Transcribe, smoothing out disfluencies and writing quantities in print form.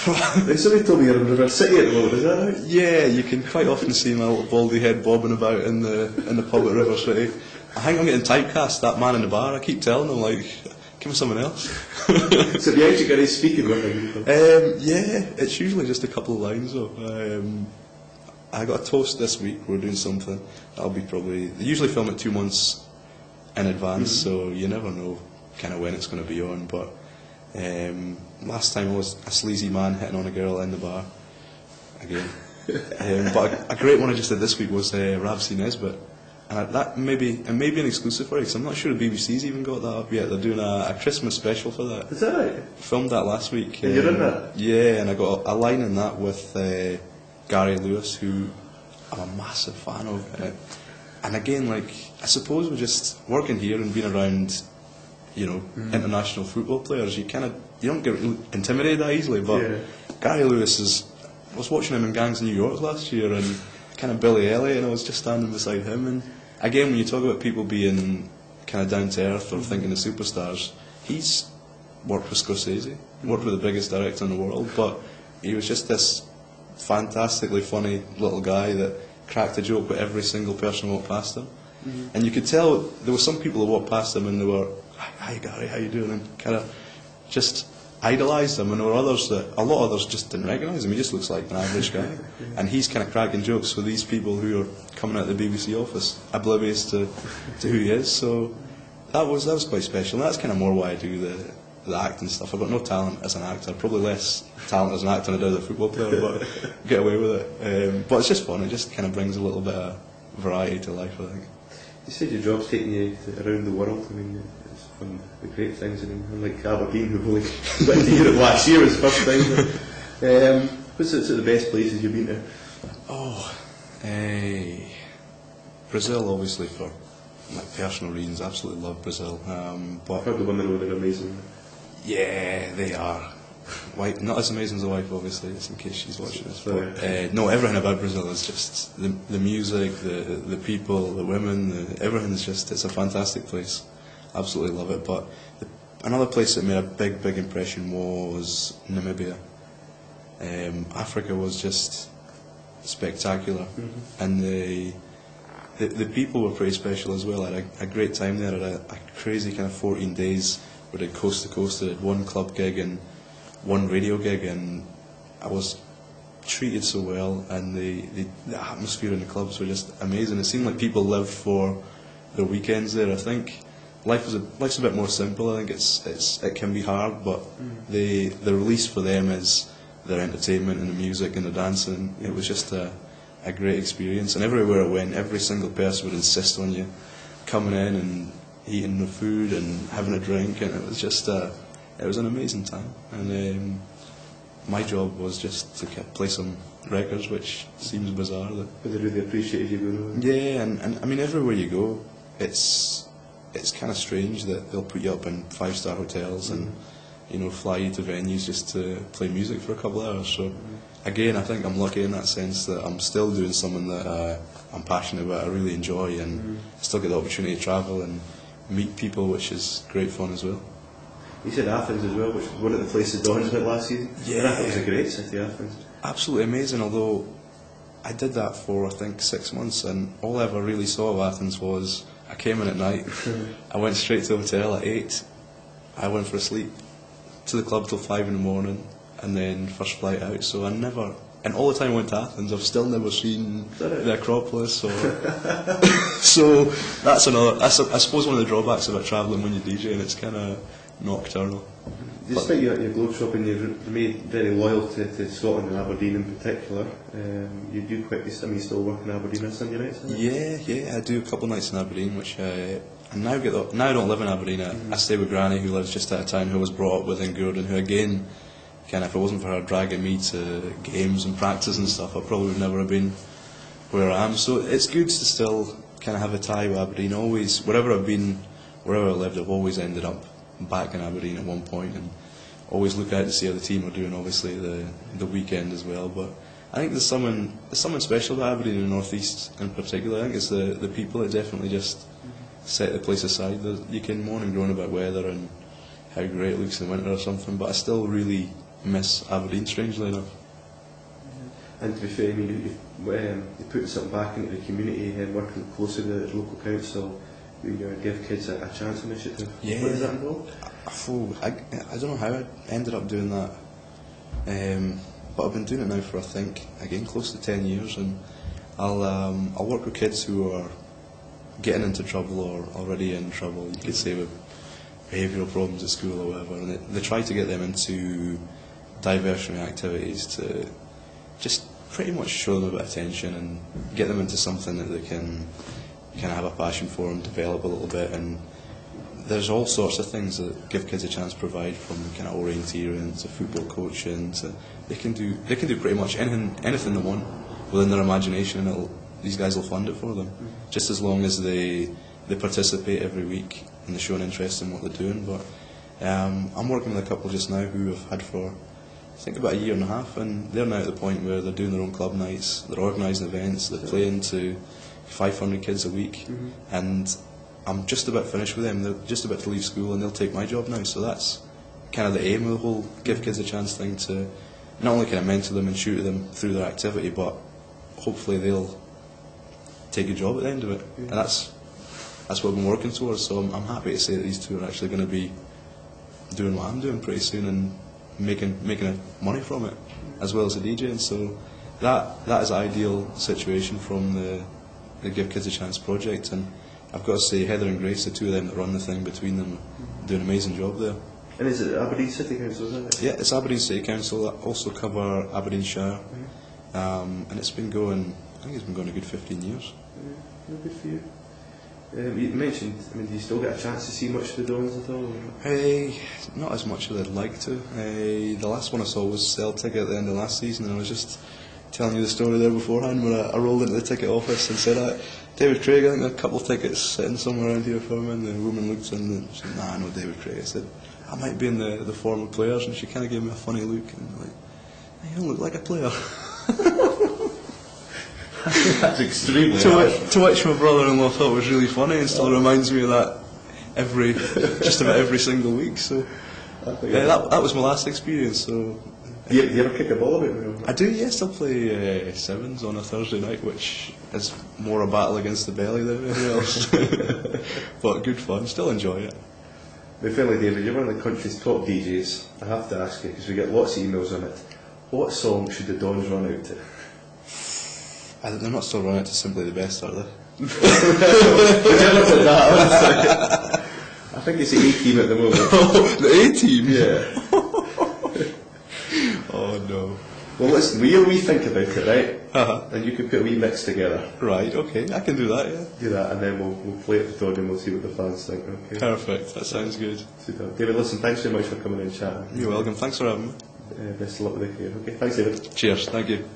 Somebody told me you're in River City at the moment, is that right? Yeah, you can quite often see my little baldy head bobbing about in the pub at River City. I think I'm getting typecast, that man in the bar. I keep telling him, like, give me someone else. So you actually got his speaking with him? Yeah, it's usually just a couple of lines though. I got a toast this week, we're doing something. That'll be probably, they usually film it 2 months in advance, so you never know kind of when it's going to be on. But last time I was a sleazy man hitting on a girl in the bar, again. But a great one I just did this week was Ravsy Nesbitt. And that may be an exclusive for it, because I'm not sure the BBC's even got that up yet. They're doing a Christmas special for that. Is that right? Filmed that last week. And you're in that? Yeah, and I got a line in that with Gary Lewis, who I'm a massive fan of. And again, like, I suppose we're just working here and being around, international football players. You don't get intimidated that easily. But Gary Lewis I was watching him in Gangs in New York last year, and kind of Billy Elliot, and I was just standing beside him. And again, when you talk about people being kind of down to earth or thinking of superstars, he's worked with Scorsese, worked with the biggest director in the world, but he was just this fantastically funny little guy that cracked a joke with every single person who walked past him. And you could tell there were some people who walked past him and they were, "Hi Gary, how you doing?" and kind of just idolised him. And there were others a lot of others just didn't recognise him. He just looks like an average guy. And he's kind of cracking jokes with these people who are coming out of the BBC office, oblivious to who he is. So that was quite special. And that's kind of more why I do the acting stuff. I've got no talent as an actor, probably less talent as an actor than I do as a football player, but get away with it. But it's just fun. It just kind of brings a little bit of variety to life, I think. You said your job's taking you around the world. I mean, it's one of the great things. I mean, unlike Aberdeen, who've only went to Europe last year was the first time. What's the best places you've been to? Brazil, obviously, for like personal reasons. Absolutely love Brazil. But I've heard the women over there are amazing. Yeah, they are. Not as amazing as the wife, obviously, just in case she's watching this. But no, everything about Brazil is just the music, the people, the women, everything is just, it's a fantastic place. Absolutely love it. But another place that made a big impression was Namibia. Africa was just spectacular, and the people were pretty special as well. I had a great time there. I had a crazy kind of 14 days. We did coast to coast. I did one club gig and one radio gig, and I was treated so well, and the atmosphere in the clubs were just amazing. It seemed like people lived for their weekends there. I think life's a bit more simple. I think it can be hard, but the release for them is their entertainment and the music and the dancing. It was just a great experience, and everywhere I went, every single person would insist on you coming in and eating the food and having a drink, and it was just it was an amazing time. And my job was just to play some records, which seems bizarre. But they really appreciated you going. Yeah, and I mean, everywhere you go, it's kind of strange that they'll put you up in 5-star hotels and fly you to venues just to play music for a couple of hours. So again, I think I'm lucky in that sense that I'm still doing something that I'm passionate about, I really enjoy, and still get the opportunity to travel and meet people, which is great fun as well. You said Athens as well, which was one of the places Don's went last season. Yeah, I thought it was a great city, Athens. Absolutely amazing, although I did that for I think 6 months, and all I ever really saw of Athens was I came in at night, I went straight to the hotel at 8, I went for a sleep, to the club till 5 in the morning, and then first flight out. So I never, and all the time I went to Athens, I've still never seen the Acropolis. Or so that's another. I suppose one of the drawbacks about travelling when you're DJing, it's kind of nocturnal. Despite your globe shopping, you've remained very loyal to Scotland and Aberdeen in particular. You do quite. I mean, you still work in Aberdeen on Sunday nights? Yeah, I do a couple of nights in Aberdeen, which I now I don't live in Aberdeen. I stay with Granny, who lives just out of town, who was brought up within Gordon, who again, kind of, if it wasn't for her dragging me to games and practice and stuff, I probably would never have been where I am. So it's good to still kind of have a tie with Aberdeen. Always, wherever I've been, wherever I lived, I've always ended up back in Aberdeen at one point, and always look out to see how the team are doing. Obviously, the weekend as well. But I think there's something special about Aberdeen in the North East in particular. I think it's the people that definitely just set the place aside. You can moan and groan about weather and how great it looks in winter or something, but I still really miss Aberdeen, strangely enough. And to be fair, I mean, you're putting something back into the community and working closely with the local council, you give kids a chance initiative. Yeah. What does that involve? I don't know how I ended up doing that, but I've been doing it now for, I think, again, close to 10 years, and I'll work with kids who are getting into trouble or already in trouble, you could say, with behavioural problems at school or whatever, and they try to get them into diversionary activities to just pretty much show them a bit of attention and get them into something that they can kind of have a passion for and develop a little bit. And there's all sorts of things that give kids a chance to provide, from kind of orienteering to football coaching to they can do pretty much anything they want within their imagination, and these guys will fund it for them, just as long as they participate every week and they show an interest in what they're doing. But I'm working with a couple just now who I've had for, I think, about a year and a half, and they're now at the point where they're doing their own club nights, they're organising events, they're playing to 500 kids a week, and I'm just about finished with them. They're just about to leave school and they'll take my job now, so that's kind of the aim of the whole give kids a chance thing, to not only kind of mentor them and tutor them through their activity, but hopefully they'll take a job at the end of it. And that's what I've been working towards, so I'm happy to say that these two are actually going to be doing what I'm doing pretty soon and making money from it, as well as the DJing. So that is an ideal situation from the Give Kids a Chance project, and I've got to say Heather and Grace, the two of them that run the thing between them, do an amazing job there. And is it Aberdeen City Council, isn't it? Yeah, it's Aberdeen City Council that also cover Aberdeenshire, and it's been going, I think it's been going a good 15 years. Yeah, good for you. You mentioned, I mean, do you still get a chance to see much of the Dons at all? Not as much as I'd like to. The last one I saw was Celtic at the end of last season, and I was just telling you the story there beforehand when I rolled into the ticket office and said, David Craig, I think there are a couple of tickets sitting somewhere around here for me, and the woman looked in and she said, nah, no David Craig. I said, I might be in the former players, and she kind of gave me a funny look and like, you don't look like a player. That's extremely to which my brother-in-law thought was really funny and still reminds me of that just about every single week. So that was my last experience. So do you ever kick a ball about? I do, yes. I play sevens on a Thursday night, which is more a battle against the belly than anything else. But good fun, still enjoy it. But finally, David, you're one of the country's top DJs. I have to ask you, because we get lots of emails on it, what song should the Dons run out to? They're not still running it to Simply the Best, are they? We never put that, honestly. I think it's the A-team at the moment. The A-team? Yeah. Oh no. Well, listen, we think about it, right? And you can put a wee mix together. Right, okay, I can do that, yeah. Do that, and then we'll play it to Todd and we'll see what the fans think, okay? Perfect, that sounds good. Super. David, listen, thanks very much for coming in and chatting. You're welcome, thanks for having me. Best of luck with the career. Okay, thanks, David. Cheers, thank you.